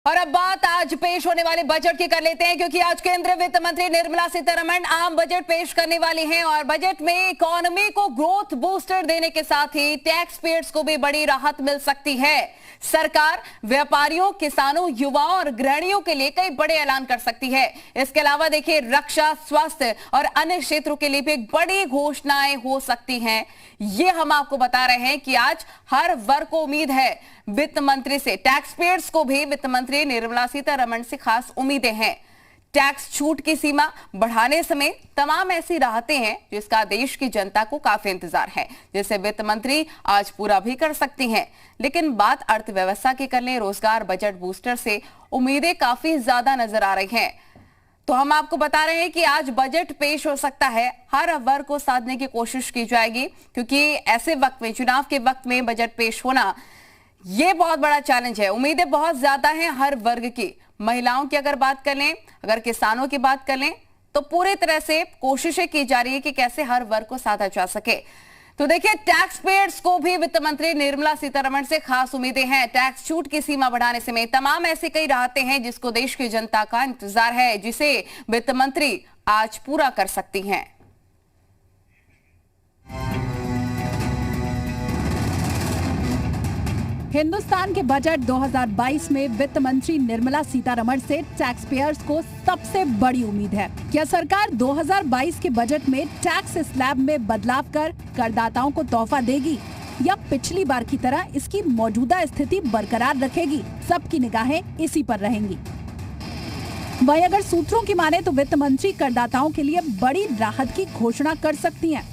और अब बात आज पेश होने वाले बजट की कर लेते हैं, क्योंकि आज केंद्रीय वित्त मंत्री निर्मला सीतारमण आम बजट पेश करने वाली हैं और बजट में इकोनॉमी को ग्रोथ बूस्टर देने के साथ ही टैक्स पेयर्स को भी बड़ी राहत मिल सकती है। सरकार व्यापारियों, किसानों, युवाओं और गृहिणियों के लिए कई बड़े ऐलान कर सकती है। इसके अलावा देखिए, रक्षा, स्वास्थ्य और अन्य क्षेत्रों के लिए भी बड़ी घोषणाएं हो सकती हैं। ये हम आपको बता रहे हैं कि आज हर वर्ग को उम्मीद है वित्त मंत्री से। टैक्स पेयर्स को भी वित्त मंत्री निर्मला सीतारमण से खास उम्मीदें हैं। टैक्स छूट की सीमा बढ़ाने समेत तमाम ऐसी राहतें हैं जिसका देश की जनता को काफी इंतजार है, जिसे वित्त मंत्री आज पूरा भी कर सकती हैं। लेकिन बात अर्थव्यवस्था की कर लें, रोजगार बजट बूस्टर से उम्मीदें काफी ज्यादा नजर आ रही हैं। तो हम आपको बता रहे हैं कि आज बजट पेश हो सकता है, हर वर्ग को साधने की कोशिश की जाएगी, क्योंकि ऐसे वक्त में, चुनाव के वक्त में बजट पेश होना ये बहुत बड़ा चैलेंज है। उम्मीदें बहुत ज्यादा हैं हर वर्ग की। महिलाओं की अगर बात कर लें, अगर किसानों की बात कर लें, तो पूरी तरह से कोशिशें की जा रही है कि कैसे हर वर्ग को साधा जा सके। तो देखिए, टैक्स पेयर्स को भी वित्त मंत्री निर्मला सीतारमण से खास उम्मीदें हैं। टैक्स छूट की सीमा बढ़ाने समेत तमाम ऐसी कई राहतें हैं जिसको देश की जनता का इंतजार है, जिसे वित्त मंत्री आज पूरा कर सकती हैं। हिंदुस्तान के बजट 2022 में वित्त मंत्री निर्मला सीतारमण से टैक्स पेयर्स को सबसे बड़ी उम्मीद है। क्या सरकार 2022 के बजट में टैक्स स्लैब में बदलाव कर करदाताओं को तोहफा देगी या पिछली बार की तरह इसकी मौजूदा स्थिति बरकरार रखेगी? सबकी निगाहें इसी पर रहेंगी। वहीं अगर सूत्रों की माने तो वित्त मंत्री करदाताओं के लिए बड़ी राहत की घोषणा कर सकती हैं।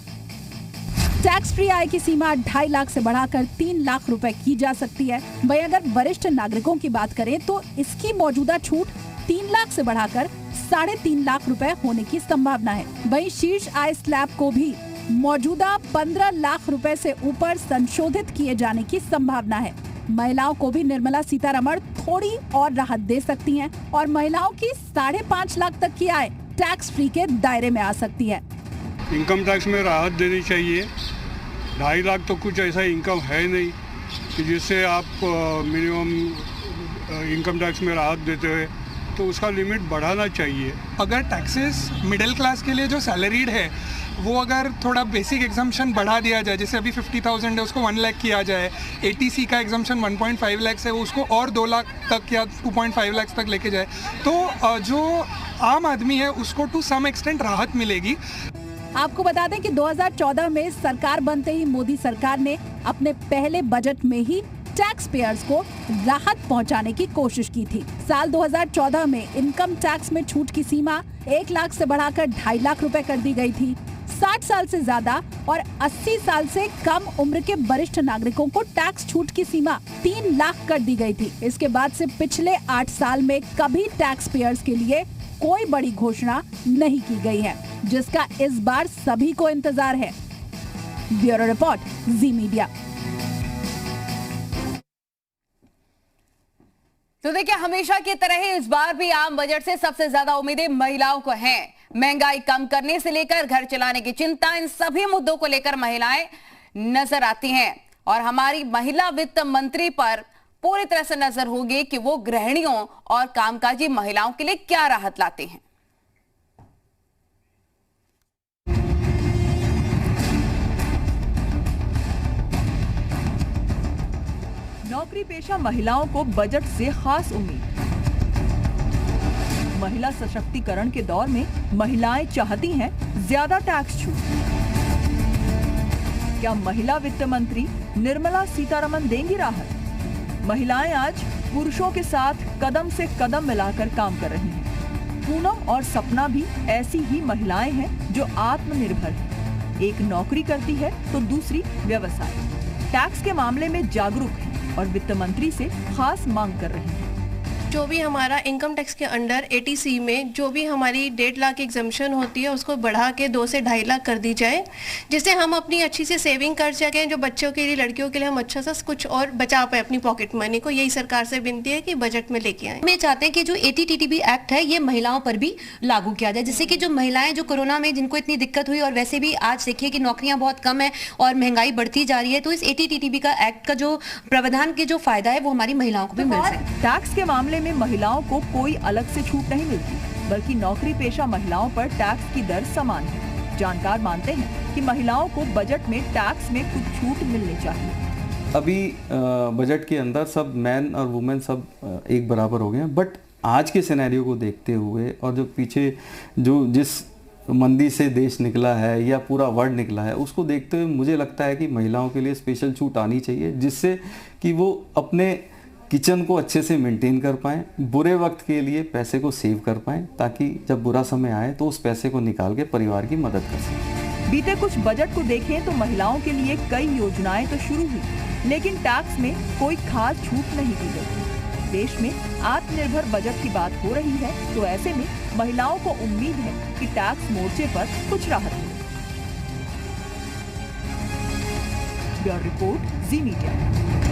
टैक्स फ्री आय की सीमा 2.5 लाख से बढ़ाकर 3 लाख रुपए की जा सकती है। वहीं अगर वरिष्ठ नागरिकों की बात करें तो इसकी मौजूदा छूट 3 लाख से बढ़ाकर 3.5 लाख रुपए होने की संभावना है। वहीं शीर्ष आय स्लैब को भी मौजूदा 15 लाख रुपए से ऊपर संशोधित किए जाने की संभावना है। महिलाओं को भी निर्मला सीतारमण थोड़ी और राहत दे सकती हैं और महिलाओं की 5.5 लाख तक की आय टैक्स फ्री के दायरे में आ सकती है। इनकम टैक्स में राहत देनी चाहिए। 2.5 लाख तो कुछ ऐसा इनकम है नहीं कि जिससे आप मिनिमम इनकम टैक्स में राहत देते हुए, तो उसका लिमिट बढ़ाना चाहिए। अगर टैक्सेस मिडिल क्लास के लिए जो सैलरीड है वो अगर थोड़ा बेसिक एग्जम्पशन बढ़ा दिया जाए, जैसे अभी 50,000 है उसको 1 लाख किया जाए, ATC का एग्जम्पशन 1.5 लाख है वो उसको और 2 लाख तक या 2.5 लाख तक लेके जाए, तो जो आम आदमी है उसको टू सम एक्सटेंट राहत मिलेगी। आपको बता दें कि 2014 में सरकार बनते ही मोदी सरकार ने अपने पहले बजट में ही टैक्स पेयर्स को राहत पहुंचाने की कोशिश की थी। साल 2014 में इनकम टैक्स में छूट की सीमा 1 लाख से बढ़ाकर 2.5 लाख रुपए कर दी गई थी। 60 साल से ज्यादा और 80 साल से कम उम्र के वरिष्ठ नागरिकों को टैक्स छूट की सीमा 3 लाख कर दी गई थी। इसके बाद से पिछले 8 साल में कभी टैक्स पेयर्स के लिए कोई बड़ी घोषणा नहीं की गई है, जिसका इस बार सभी को इंतजार है। ब्यूरो रिपोर्ट, जी मीडिया। तो देखिए, हमेशा की तरह ही इस बार भी आम बजट से सबसे ज्यादा उम्मीदें महिलाओं को हैं। महंगाई कम करने से लेकर घर चलाने की चिंता, इन सभी मुद्दों को लेकर महिलाएं नजर आती हैं और हमारी महिला वित्त मंत्री पर पूरी तरह से नजर होगी कि वो गृहिणियों और कामकाजी महिलाओं के लिए क्या राहत लाते हैं। नौकरी पेशा महिलाओं को बजट से खास उम्मीद। महिला सशक्तिकरण के दौर में महिलाएं चाहती हैं ज्यादा टैक्स छूट। क्या महिला वित्त मंत्री निर्मला सीतारमण देंगी राहत? महिलाएं आज पुरुषों के साथ कदम से कदम मिलाकर काम कर रही हैं। पूनम और सपना भी ऐसी ही महिलाएं हैं जो आत्मनिर्भर हैं। एक नौकरी करती है तो दूसरी व्यवसाय। टैक्स के मामले में जागरूक है और वित्त मंत्री से खास मांग कर रही है। जो भी हमारा इनकम टैक्स के अंडर ATC में जो भी हमारी 1.5 लाख एग्जम्पशन होती है उसको बढ़ा के 2 से 2.5 लाख कर दी जाए, जिससे हम अपनी अच्छी से सेविंग कर सकें। जो बच्चों के लिए, लड़कियों के लिए हम अच्छा सा कुछ और बचा पाए अपनी पॉकेट मनी को। यही सरकार से विनती है कि बजट में लेके आए। हम ये चाहते हैं कि जो ATTB एक्ट है ये महिलाओं पर भी लागू किया जाए, जिससे कि जो महिलाएं जो कोरोना में जिनको इतनी दिक्कत हुई और वैसे भी आज देखिए कि नौकरियां बहुत कम है और महंगाई बढ़ती जा रही है, तो इस ATTB का एक्ट का जो प्रावधान के जो फायदा है वो हमारी महिलाओं को भी मिल सके। टैक्स के मामले मामले में महिलाओं को कोई अलग से छूट नहीं मिलती, बल्कि नौकरी पेशा महिलाओं पर टैक्स की दर समान है। जानकार मानते हैं कि महिलाओं को बजट में टैक्स में कुछ छूट मिलनी चाहिए। अभी बजट के अंदर सब मैन और वुमेन सब एक बराबर हो गए हैं, बट आज के सिनेरियो को देखते हुए और जो पीछे जिस मंदी से देश निकला है या पूरा वर्ल्ड निकला है, उसको देखते हुए मुझे लगता है कि महिलाओं के लिए स्पेशल छूट आनी चाहिए, जिससे कि वो अपने किचन को अच्छे से मेंटेन कर पाएँ, बुरे वक्त के लिए पैसे को सेव कर पाएँ, ताकि जब बुरा समय आए तो उस पैसे को निकाल के परिवार की मदद कर सकें। बीते कुछ बजट को देखें तो महिलाओं के लिए कई योजनाएं तो शुरू हुई, लेकिन टैक्स में कोई खास छूट नहीं दी गई। देश में आत्मनिर्भर बजट की बात हो रही है, तो ऐसे में महिलाओं को उम्मीद है कि टैक्स मोर्चे पर कुछ राहत मिले। ब्यूरो रिपोर्ट, जी मीडिया।